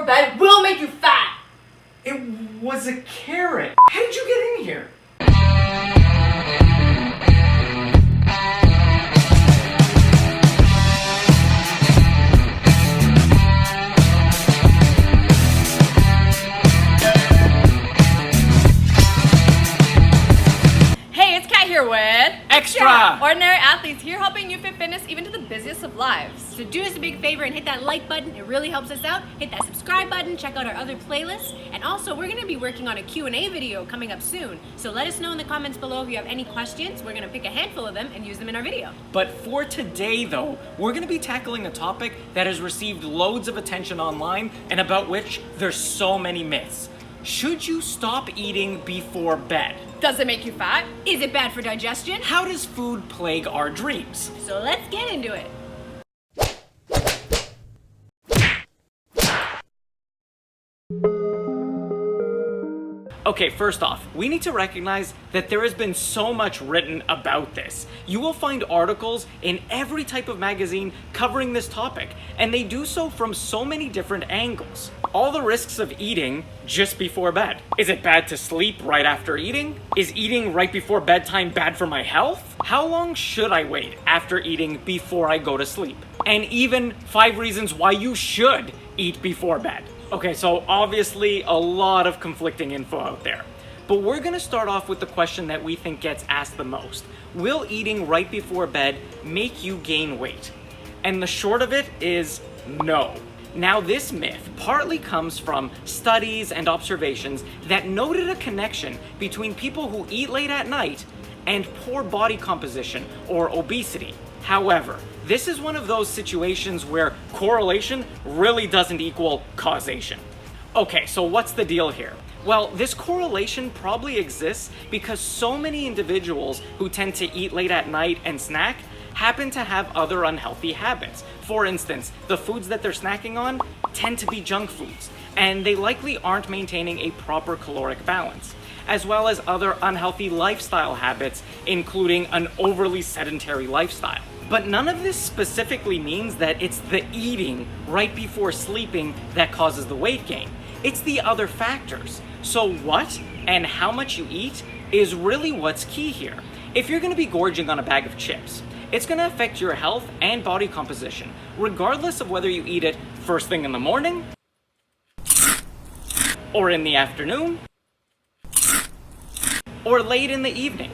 before bed will make you fat. It was a carrot. How did you get in here? Here with xtraOrdinary athletes here helping you fit fitness even to the busiest of lives. So do us a big favor and hit that like button. It really helps us out. Hit that subscribe button. Check out our other playlists. And also, we're going to be working on a Q&A video coming up soon. So let us know in the comments below if you have any questions. We're going to pick a handful of them and use them in our video. But for today, though, we're going to be tackling a topic that has received loads of attention online and about which there's so many myths. Should you stop eating before bed? Does it make you fat? Is it bad for digestion? How does food plague our dreams? So let's get into it. Okay, first off, we need to recognize that there has been so much written about this. You will find articles in every type of magazine covering this topic, and they do so from so many different angles. All the risks of eating just before bed. Is it bad to sleep right after eating? Is eating right before bedtime bad for my health? How long should I wait after eating before I go to sleep? And even 5 reasons why you should eat before bed. Okay, so obviously a lot of conflicting info out there. But we're gonna start off with the question that we think gets asked the most. Will eating right before bed make you gain weight? And the short of it is no. Now, this myth partly comes from studies and observations that noted a connection between people who eat late at night and poor body composition or obesity. However, this is one of those situations where correlation really doesn't equal causation. Okay, so what's the deal here? Well, this correlation probably exists because so many individuals who tend to eat late at night and snack happen to have other unhealthy habits. For instance, the foods that they're snacking on tend to be junk foods, and they likely aren't maintaining a proper caloric balance, as well as other unhealthy lifestyle habits, including an overly sedentary lifestyle. But none of this specifically means that it's the eating right before sleeping that causes the weight gain. It's the other factors. So what and how much you eat is really what's key here. If you're going to be gorging on a bag of chips, it's going to affect your health and body composition, regardless of whether you eat it first thing in the morning, or in the afternoon, or late in the evening.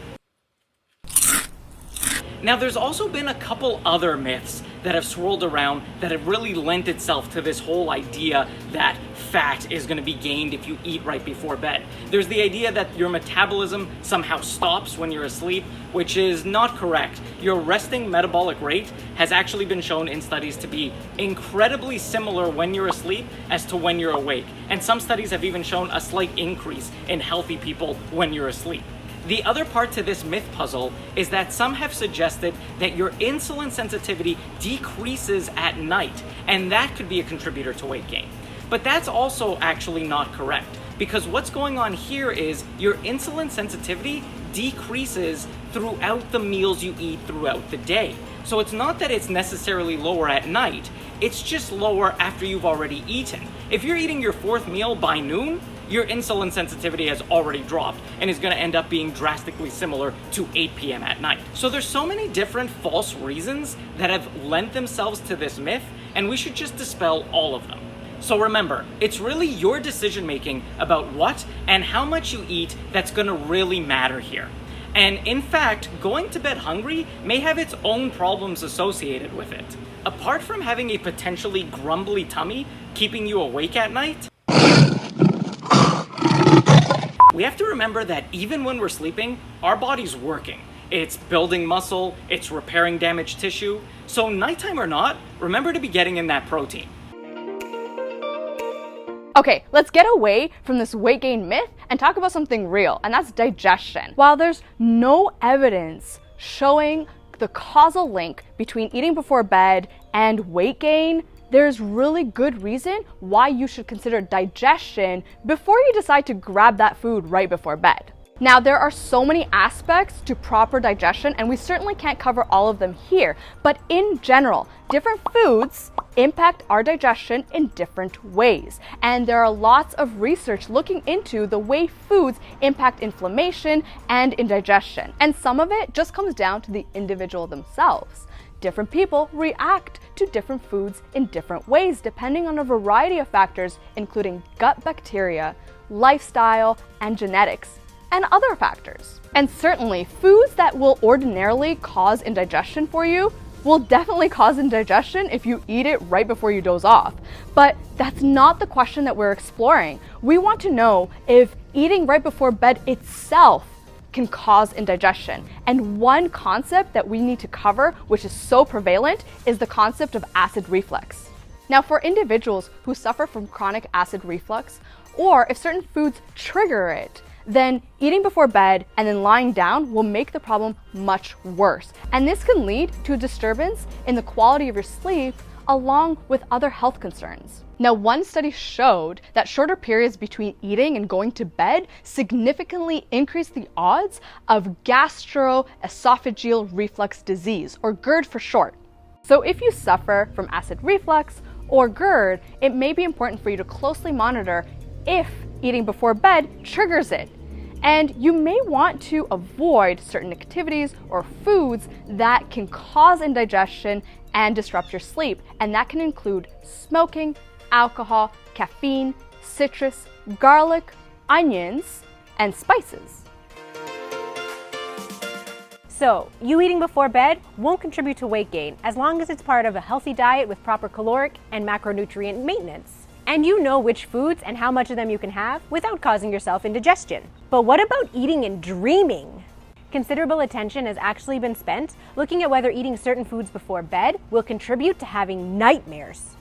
Now, there's also been a couple other myths that have swirled around that have really lent itself to this whole idea that fat is going to be gained if you eat right before bed. There's the idea that your metabolism somehow stops when you're asleep, which is not correct. Your resting metabolic rate has actually been shown in studies to be incredibly similar when you're asleep as to when you're awake. And some studies have even shown a slight increase in healthy people when you're asleep. The other part to this myth puzzle is that some have suggested that your insulin sensitivity decreases at night, and that could be a contributor to weight gain. But that's also actually not correct, because what's going on here is your insulin sensitivity decreases throughout the meals you eat throughout the day. So it's not that it's necessarily lower at night, it's just lower after you've already eaten. If you're eating your 4th meal by noon, your insulin sensitivity has already dropped and is going to end up being drastically similar to 8 p.m. at night. So there's so many different false reasons that have lent themselves to this myth, and we should just dispel all of them. So remember, it's really your decision making about what and how much you eat that's going to really matter here. And in fact, going to bed hungry may have its own problems associated with it. Apart from having a potentially grumbly tummy keeping you awake at night, we have to remember that even when we're sleeping, our body's working. It's building muscle, it's repairing damaged tissue. So nighttime or not, remember to be getting in that protein. Okay, let's get away from this weight gain myth and talk about something real, and that's digestion. While there's no evidence showing the causal link between eating before bed and weight gain, there's really good reason why you should consider digestion before you decide to grab that food right before bed. Now, there are so many aspects to proper digestion, and we certainly can't cover all of them here, but in general, different foods impact our digestion in different ways. And there are lots of research looking into the way foods impact inflammation and indigestion. And some of it just comes down to the individual themselves. Different people react to different foods in different ways depending on a variety of factors, including gut bacteria, lifestyle, and genetics, and other factors. And certainly, foods that will ordinarily cause indigestion for you will definitely cause indigestion if you eat it right before you doze off. But that's not the question that we're exploring. We want to know if eating right before bed itself can cause indigestion. And one concept that we need to cover, which is so prevalent, is the concept of acid reflux. Now, for individuals who suffer from chronic acid reflux, or if certain foods trigger it, then eating before bed and then lying down will make the problem much worse. And this can lead to a disturbance in the quality of your sleep, along with other health concerns. Now, one study showed that shorter periods between eating and going to bed significantly increase the odds of gastroesophageal reflux disease, or GERD for short. So if you suffer from acid reflux or GERD, it may be important for you to closely monitor if eating before bed triggers it. And you may want to avoid certain activities or foods that can cause indigestion and disrupt your sleep. And that can include smoking, alcohol, caffeine, citrus, garlic, onions, and spices. So, you eating before bed won't contribute to weight gain as long as it's part of a healthy diet with proper caloric and macronutrient maintenance. And you know which foods and how much of them you can have without causing yourself indigestion. But what about eating and dreaming? Considerable attention has actually been spent looking at whether eating certain foods before bed will contribute to having nightmares.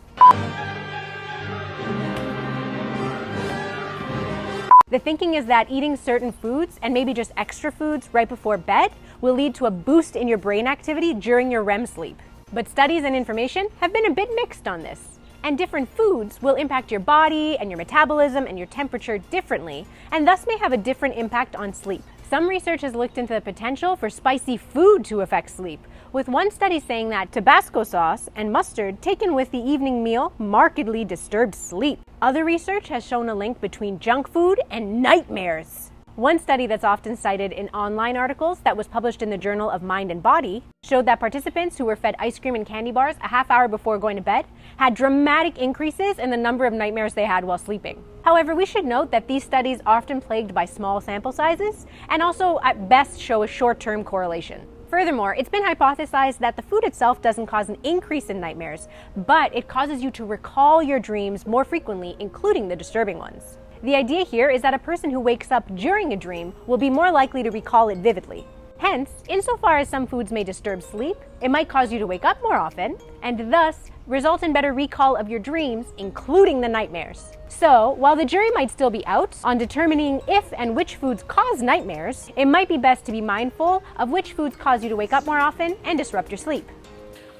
The thinking is that eating certain foods, and maybe just extra foods right before bed, will lead to a boost in your brain activity during your REM sleep. But studies and information have been a bit mixed on this. And different foods will impact your body and your metabolism and your temperature differently, and thus may have a different impact on sleep. Some research has looked into the potential for spicy food to affect sleep, with one study saying that Tabasco sauce and mustard taken with the evening meal markedly disturbed sleep. Other research has shown a link between junk food and nightmares. One study that's often cited in online articles that was published in the Journal of Mind and Body showed that participants who were fed ice cream and candy bars a half hour before going to bed had dramatic increases in the number of nightmares they had while sleeping. However, we should note that these studies are often plagued by small sample sizes and also at best show a short-term correlation. Furthermore, it's been hypothesized that the food itself doesn't cause an increase in nightmares, but it causes you to recall your dreams more frequently, including the disturbing ones. The idea here is that a person who wakes up during a dream will be more likely to recall it vividly. Hence, insofar as some foods may disturb sleep, it might cause you to wake up more often, and thus result in better recall of your dreams, including the nightmares. So, while the jury might still be out on determining if and which foods cause nightmares, it might be best to be mindful of which foods cause you to wake up more often and disrupt your sleep.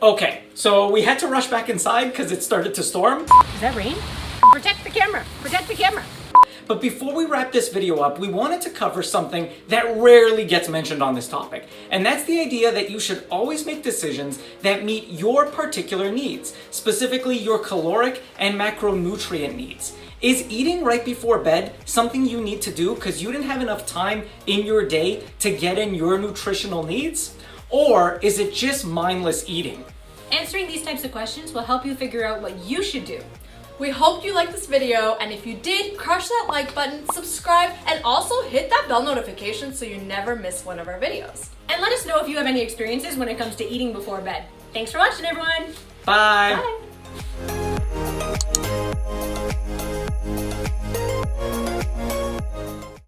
Okay, so we had to rush back inside because it started to storm. Is that rain? Protect the camera! Protect the camera! But before we wrap this video up, we wanted to cover something that rarely gets mentioned on this topic. And that's the idea that you should always make decisions that meet your particular needs, specifically your caloric and macronutrient needs. Is eating right before bed something you need to do because you didn't have enough time in your day to get in your nutritional needs? Or is it just mindless eating? Answering these types of questions will help you figure out what you should do. We hope you liked this video, and if you did, crush that like button, subscribe, and also hit that bell notification so you never miss one of our videos. And let us know if you have any experiences when it comes to eating before bed. Thanks for watching, everyone! Bye! Bye!